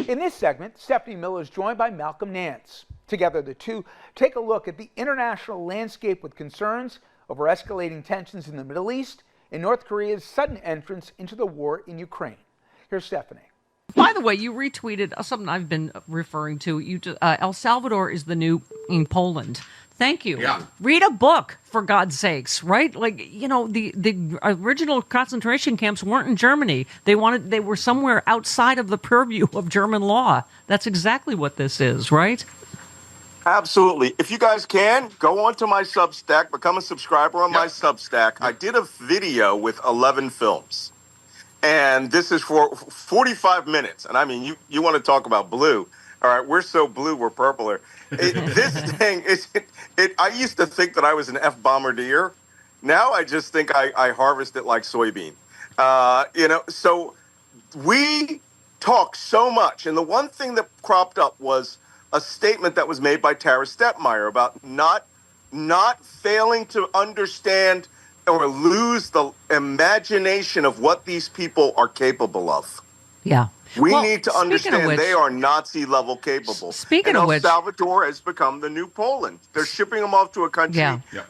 In this segment, Stephanie Miller is joined by Malcolm Nance. Together, the two take a look at the international landscape with concerns over escalating tensions in the Middle East and North Korea's sudden entrance into the war in Ukraine. Here's Stephanie. By the way, you retweeted something I've been referring to. El Salvador is the new in Poland. Thank you. Yeah. Read a book, for God's sakes, right? Like, you know, the original concentration camps weren't in Germany. They were somewhere outside of the purview of German law. That's exactly what this is, right? Absolutely. If you guys can, go onto my Substack, become a subscriber on my Substack. I did a video with 11 films. And this is for 45 minutes. And I mean, you want to talk about blue. All right, we're so blue, we're purpler. This thing, I used to think that I was an F-bombardier. Now I just think I harvest it like soybean. So we talk so much. And the one thing that cropped up was a statement that was made by Tara Stepmeyer about not failing to understand or lose the imagination of what these people are capable of. Yeah. We need to understand they are Nazi-level capable. Speaking of which, El Salvador has become the new Poland. They're shipping them off to a country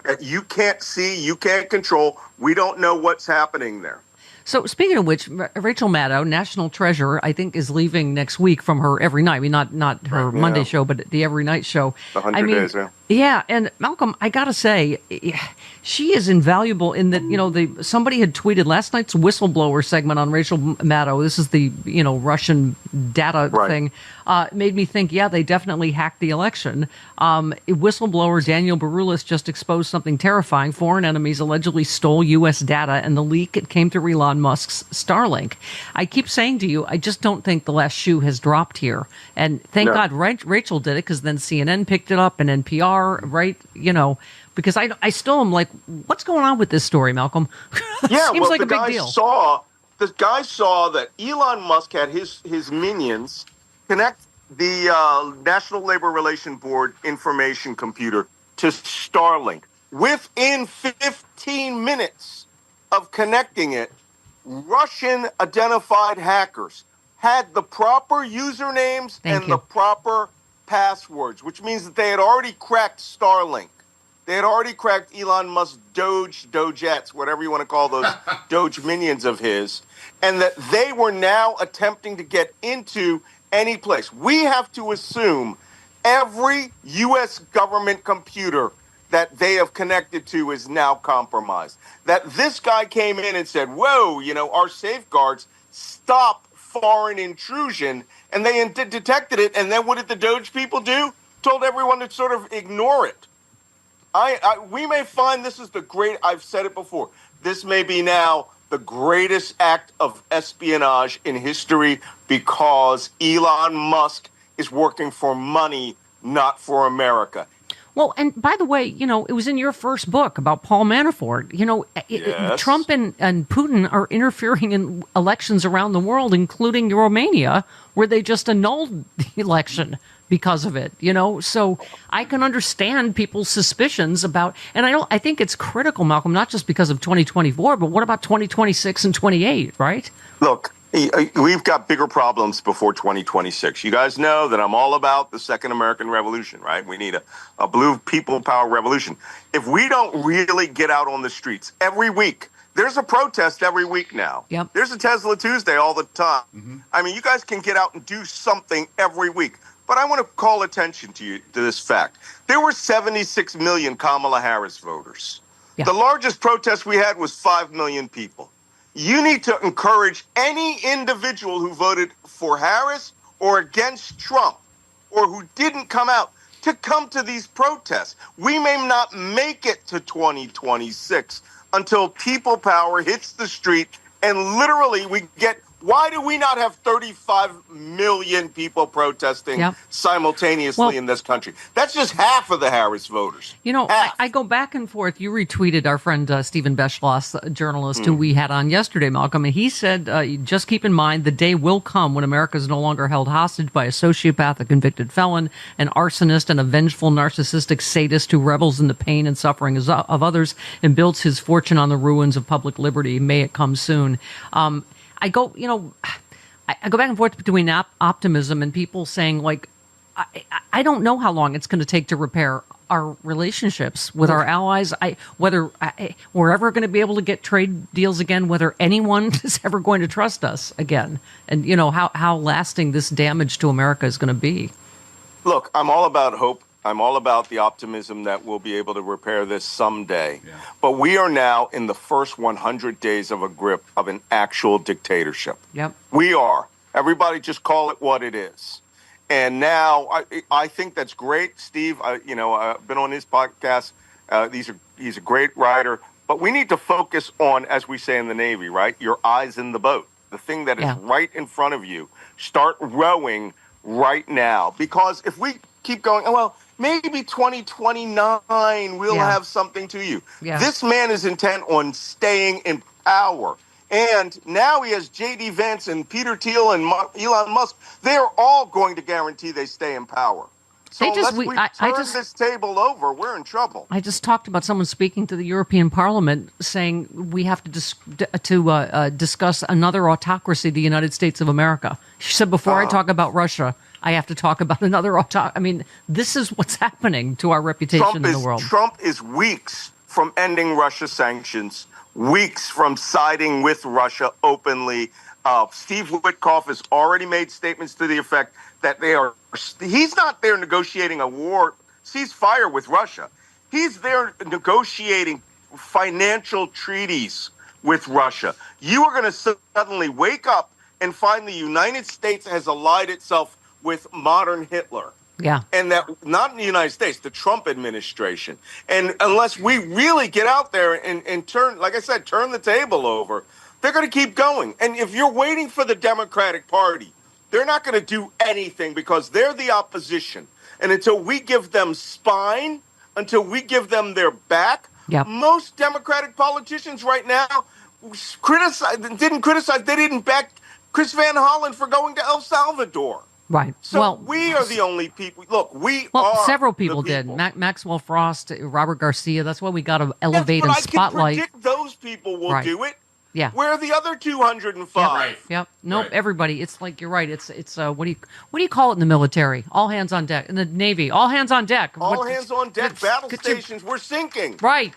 that you can't see, you can't control. We don't know what's happening there. So speaking of which, Rachel Maddow, National Treasure, I think is leaving next week from her Every Night. I mean, not her Monday show, but the Every Night show. The 100 days, Yeah, and Malcolm, I gotta say, she is invaluable in that, you know, somebody had tweeted last night's whistleblower segment on Rachel Maddow. This is the, Russian data thing. Made me think, they definitely hacked the election. Whistleblower Daniel Baroulis just exposed something terrifying. Foreign enemies allegedly stole U.S. data, and the leak, it came through Elon Musk's Starlink. I keep saying to you, I just don't think the last shoe has dropped here. And thank God Rachel did it, because then CNN picked it up and NPR. Right, because I still am like, what's going on with this story, Malcolm? Seems like a big deal. The guy saw that Elon Musk had his minions connect the National Labor Relations Board information computer to Starlink. Within 15 minutes of connecting it, Russian identified hackers had the proper usernames the proper passwords, which means that they had already cracked Starlink. They had already cracked Elon Musk's Dogettes, whatever you want to call those Doge minions of his, and that they were now attempting to get into any place. We have to assume every U.S. government computer that they have connected to is now compromised. That this guy came in and said, whoa, our safeguards stop foreign intrusion, and they detected it, and then what did the Doge people do? Told everyone to sort of ignore it. We may find this is I've said it before, this may be now the greatest act of espionage in history, because Elon Musk is working for money, not for America. Well, and by the way, it was in your first book about Paul Manafort. Trump and Putin are interfering in elections around the world, including Romania, where they just annulled the election because of it. So I can understand people's suspicions about, and I think it's critical, Malcolm, not just because of 2024, but what about 2026 and 28, right? Look, we've got bigger problems before 2026. You guys know that I'm all about the Second American Revolution, right? We need a blue people power revolution. If we don't really get out on the streets every week, there's a protest every week now. Yep. There's a Tesla Tuesday all the time. Mm-hmm. I mean, you guys can get out and do something every week. But I want to call attention to this fact. There were 76 million Kamala Harris voters. Yeah. The largest protest we had was 5 million people. You need to encourage any individual who voted for Harris or against Trump or who didn't come out to come to these protests. We may not make it to 2026 until people power hits the street and literally we get. Why do we not have 35 million people protesting simultaneously in this country? That's just half of the Harris voters. I go back and forth. You retweeted our friend Stephen Beschloss, a journalist who we had on yesterday, Malcolm, and he said, just keep in mind the day will come when America is no longer held hostage by a sociopath, a convicted felon, an arsonist, and a vengeful narcissistic sadist who revels in the pain and suffering of others and builds his fortune on the ruins of public liberty. May it come soon. I go back and forth between optimism and people saying, like, I don't know how long it's going to take to repair our relationships with our allies. Whether we're ever going to be able to get trade deals again, whether anyone is ever going to trust us again, and how lasting this damage to America is going to be. Look, I'm all about hope. I'm all about the optimism that we'll be able to repair this someday. Yeah. But we are now in the first 100 days of a grip of an actual dictatorship. Yep. We are. Everybody just call it what it is. And now I think that's great. Steve, I've been on his podcast. He's a great writer. But we need to focus on, as we say in the Navy, right? Your eyes in the boat. The thing that is right in front of you. Start rowing right now. Because if we keep going, maybe 2029 we'll have something to you. Yeah. This man is intent on staying in power. And now he has J.D. Vance and Peter Thiel and Elon Musk. They're all going to guarantee they stay in power. So unless we turn this table over, we're in trouble. I just talked about someone speaking to the European Parliament saying we have to discuss another autocracy, the United States of America. She said, before I talk about Russia, I have to talk about another autocracy. I mean, this is what's happening to our reputation in the world. Trump is weeks from ending Russia sanctions, weeks from siding with Russia openly. Steve Witkoff has already made statements to the effect that he's not there negotiating a war ceasefire with Russia. He's there negotiating financial treaties with Russia. You are going to suddenly wake up and find the United States has allied itself with modern Hitler. Yeah. And that, not in the United States, the Trump administration. And unless we really get out there and turn, like I said, turn the table over, they're going to keep going. And if you're waiting for the Democratic Party, they're not going to do anything because they're the opposition. And until we give them spine, until we give them their back, most Democratic politicians right now they didn't back Chris Van Hollen for going to El Salvador. Right. So we are the only people. Look, several people did. Maxwell Frost, Robert Garcia. That's why we got to elevate and spotlight. I can predict those people will do it. Yeah. Where are the other 205? Yep. Nope. Right. Everybody. It's like you're right. It's what do you call it in the military? All hands on deck. In the Navy, all hands on deck. All hands on deck. Battle stations. We're sinking. Right.